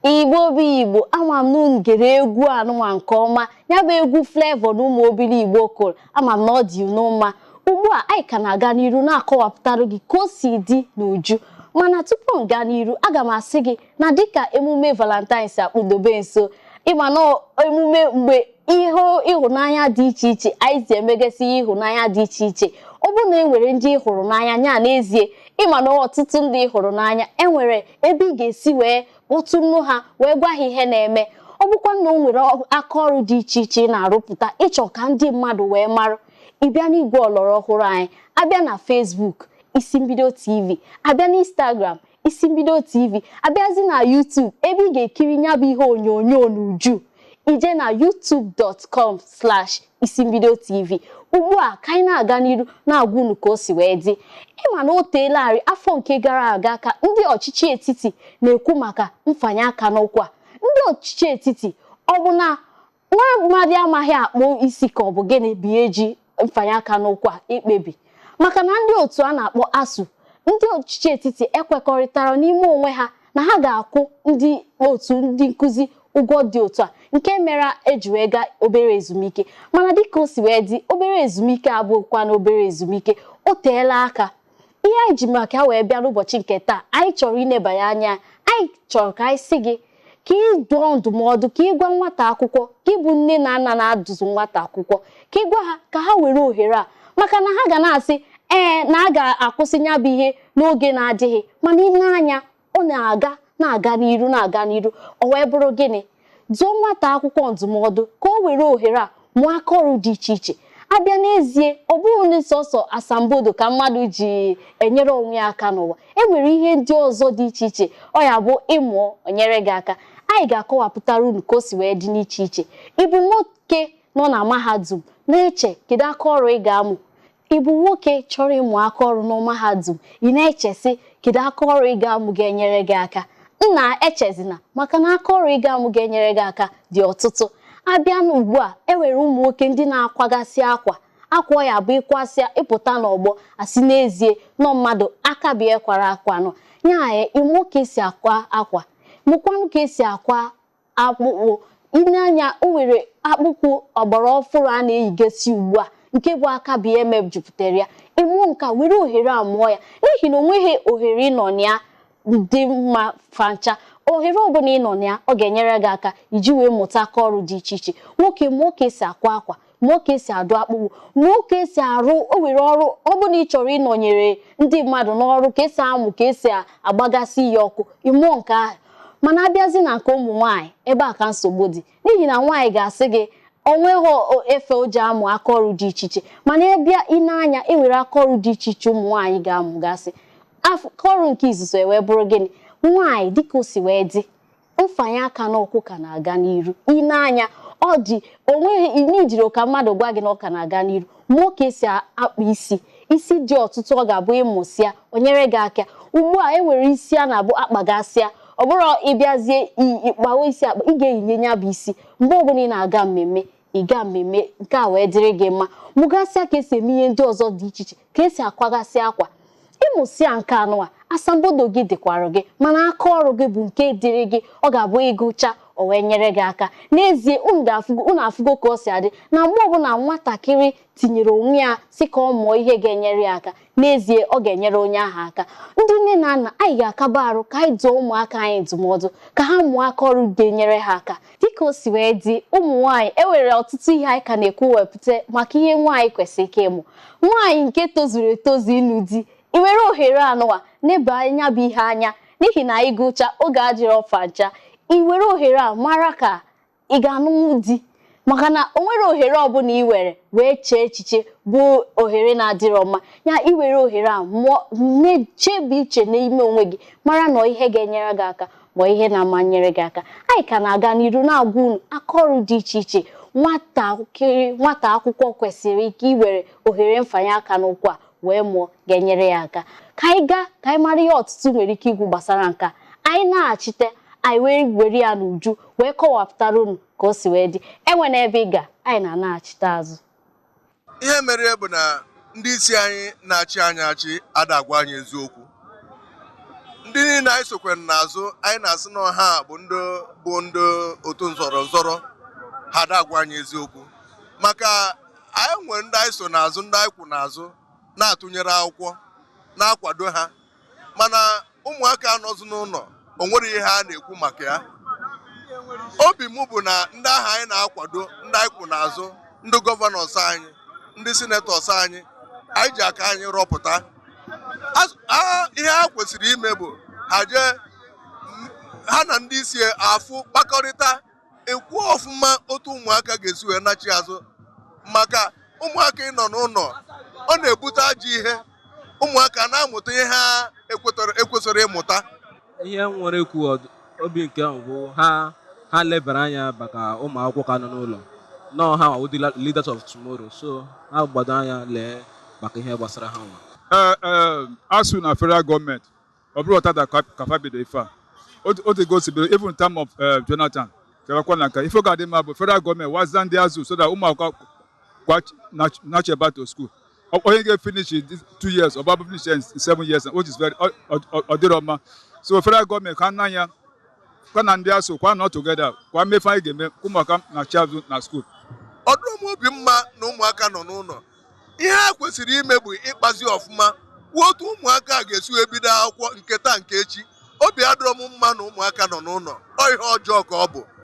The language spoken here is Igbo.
Igbo bụ Igbo, ama m na ngere egwu anụnwa nke ọma, ya bụ egwu Flavour na ụmụ obili Igbo kụrụ, ama m na ọ dị n'ụma. Ugbu a anyị ka na-aga n'iru na-akọwapụtara gị ka o si dị n'uju. Mana tupu m gaa n'iru, aga m asị gị na dịka emume Valentines akpụdobe nso, ịma na emume mgbe ịhụnanya dị iche iche anyị si emegasị ịhụnanya dị iche iche. Ọ bụrụ na enwere ndị hụrụ n'anya nya n'ezie, ịma na ọtụtụ ndị hụrụ n'anya enwere ebe ị ga-esi wee kpọtụ nnu ha wee gwa ha ihe na-eme. Ọ bụkwa na o nwere aka ọrụ dị iche iche na-arụpụta ịchọ ka ndị mmadụ wee marụ. Ịbịa n'igwe ọlọrọ ọhụrụ anyị, abịa na Facebook Isimbido TV, abịa na Instagram Isimbido TV, abịazi na YouTube ebe ị ga-ekiri nya bụ ihe onyonyo n'uju. Ije na youtube.com/Isimbido TV. Ugbu a ka anyị na-aga n'iru na-agwa unu ka o si wee dị. Ịma na o teelarị afọ nke gara aga ka ndị ọchịchị etiti na-ekwu maka mfanye aka n'ụkwụ a. Ndị ọchịchị etiti ọ bụ na nwa mmadụ amaghị akpụ isi ka ọ bụ gịnị bụ eji mfanye aka n'ụkwụ a ikpebi, maka na ndị otu a na-akpọ ASUU, ndị ọchịchị etiti ekwekọrịtara n'ime onwe ha na ha ga-akwụ ndị otu ndị nkụzi ụgwọ dị otu a, nke mere eji wee gaa obere ezumike. Mana dịka o si wee dị, obere ezumike abụkwa na obere ezumike, o teela aka. Ihe anyị ji maka wee bịa n'ụbọchị nke taa, anyị chọrọ inebanye anya, anyị chọrọ ka anyị sị gị ka ị dụọ ndụmọdụ, ka ị gwa nwata akwụkwọ, ka ị bụ nne na nna na-adụzụ nwata akwụkwọ, ka ị gwa ha ka ha were ohere a, maka na ha ga na-asị na a ga-akwụsị ya bụ ihe n'oge na-adịghị, mana ile anya ọ na-aga n'iru, o wee bụrụ gịnị? Dụọ nwata akwụkwọ ndụmọdụ ka o were ohere a mụọ aka ọrụ dị iche iche. Abịa n'ezie, ọ bụghị na sọsọ asambodo ka mmadụ ji enyere onwe ya aka n'ụwa. Enwere ihe ndị ọzọ dị iche iche ọ ya bụ ịmụọ onyere gị aka. Anyị ga-akọwapụtara unu ka o si wee dị n'iche iche. Ịbụ nwoke nọ na mahadum na-eche kedu aka ọrụ ị ga-amụ. Ịbụ nwoke chọrọ ịmụ aka ọrụ na mahadum, ị na-echesi kedu aka ọrụ ị ga-amụ ga-enyere gị aka. Nna echezina, maka na aka ọrụ ị ga-amụ ga-enyere gị aka dị ọtụtụ. Abịa n'ugbu a, enwere ụmụ nwoke ndị na-akwagasị akwa ya bụ ịkwasịa ịpụta n'ọgbọ asị n'ezie nọ mmadụ aka bịa kwara akwa nọ. Nya ịmụ ka esi akwa akwa, mụkwanụ ka esi akwa akpụkpụ. Ịneanya, o nwere akpụkpụ ọgbara ọfụrụ a na-eyigasi ugbu a nke bụ aka bịa emejupụtara ya. Ịmụ nka were ohere a mụọ ya, n'ihi na o nweghị ohere ịnọ na ya dị mma fancha. Ohere ọbụla ị nọ na ya, ọ ga-enyere gị aka iji wee mụta aka ọrụ dị iche iche. Nwoke mụọ ka esi akwa akwa, mụọ ka esi adụ akpụkpụ, mụọ ka esi arụ. O nwere ọrụ ọbụla ị chọrọ ịnọnyere ndị mmadụ n'ọrụ, ka esi amụ ka esi agbagasị ya ọkụ, ịmụọ nke ahụ. Mana abịazi na nke ụmụ nwaanyị, ebe a ka nsogbu dị, n'ihi na nwaanyị ga-asị gị onweghị efe o ji amụ aka ọrụ dị iche iche. Mana ịbịa ịneanya, enwere aka ọrụ dị iche iche ụmụ nwaanyị ga-amụ gasị. Aka ọrụ nke izuzo wee bụrụ gịnị? Nwaanyị dịka o si wee dị, mfanye aka n'ụkwụ ka na-aga n'iru. Ịneanya, ọ dị onweghị n'ijiri ka mmadụ gwa gị na ọ ka na-aga n'iru. Mụọ ka esi akpa isi dị ọtụtụ, ọ ga-abụ ịmụsịa o nyere gị aka. Ugbu a enwere isi a na-abụ akpagasịa, ọ bụrụ ịbịazie ịkpawa isi akpa, ị ga-eyinye ya bụ isi mgbe ọbụla ị na-aga mmemme. Ịga mmemme nke a wee dịrị gị mma. Mụgasịa ka esi eme ihe ndị ọzọ dị iche iche, ka esi akwagasị akwa. Ịmụsịa nke anụwa, asambodo gị dịkwara gị, mana aka ọrụ gị bụ nke dịrị gị. Ọ ga-abụ ịgụcha o wee nyere gị aka. N'ezie, unu afụgo ka o si adị na mgbe ọbụla nwatakịrị tinyere onwe ya si ka ọ mụọ ihe ga-enyere ya aka, n'ezie ọ ga-enyere onye ahụ aka. Ndị nne na nna, anyị ga-akaba arụ ka anyị dụọ ụmụaka anyị ndụmọdụ ka ha mụọ aka ọrụ ga-enyere ha aka. Dịka o si wee dị, ụmụ nwaanyị enwere ọtụtụ ihe anyị ka na-ekwuwepụta maka ihe nwaanyị kwesịrị ike ịmụ. Nwaanyị nke tozuru etozu ịlụ di, ị were ohere anụwa neba anya bụ ihe anya, n'ihi na anyị gụcha oge adịrọ fancha. Ị were ohere a mara ka ị ga-anụnwu di, maka na o nwere ohere ọbụla ị were wee chee echiche bụ ohere na-adịrọ mma. Ya ị were ohere a na-echebe iche n'ime onwe gị, mara na ihe ga-enyere gị aka ma ihe na-amanyere gị aka. Anyị ka na-aga n'iru na-agwa unu aka ọrụ dị iche iche nwata akwụkwọ kwesịrị ike iwere ohere mfanye aka n'ụkwụ a wee mụọ ga-enyere ya aka. Ka anyị gaa ka anyị mara ihe ọtụtụ nwere ike ikwu gbasara nka. Anyị na-achite, anyị wee were ya n'uju wee kọwapụtara unu ka o si wee dị. Enwere ebe ị ga, anyị na-achite azụ. Ihe mere bụ na ndị isi anyị na-achị anyị achị adagwa anyị eziokwu. Ndị niile anyị sokwe n'azụ, anyị na-asị na ha bụ ndị bụ ndị otu nzọrọ ha agwa anyị eziokwu maka anyị nwere ndị anyị so n'azụ ndị anyị kwụ n'azụ na-atụnyere akwụkwọ na-akwado ha mana ụmụaka anọzụ n'ụlọ o nwere ihe ha na-ekwu maka ya. Obi m bụ na ndị ahụ anyị na-akwado ndị anyị kwụ n'azụ ndị gọvanọs anyị ndị sinetọs anyị ji aka anyị rọpụta ihe ha kwesịrị ime bụ ha na ndị isi afụ kpakọrịta ekwu ọfụma otu ụmụaka ga-esi wee nachi azụ maka ụmụaka ịnọ n'ụlọ ọ na-ebute ajọ ihe ụmụaka na-amụta ihe ha ekwesịrị ịmụta. Ihe nwere ekwu obi nke ahụ bụ ha lebara anya maka ụmụ akwụkwọ ka nọ n'ụlọ nọ ha wụ the leaders of tomorrow, so ha gbado anya lee maka ihe gbasara ha nwa. Asụ na federal gọọmenti ọ bụrụ ọtada kafa bido ife a o gosibere even in term of Jonathan kewakwa na nka ife ga-adị mma bụ federal gọọmenti wazida ndị azụ so that ụmụ akwụkwọ na-ache back to school onye ga-finish 2 years or finish in 7 years which is very ọdịrọma. So federal gọọmenti ka nna ya kwa na ndị asụ kwa nọ together kwa mmefe anyị ga-eme ụmụaka na-achi azụ na school. Ọdụm obi mma na ụmụaka nọ n'ụlọ ihe ha kwesịrị ime bụ ịkpazi ọfụma kwuo otu ụmụaka ga-esi ebido akwụkwọ nke taa nke echi. Obi adịrọ m mma na ụmụaka nọ n'ụlọ ọ ihe ọjọọ ka ọ bụ.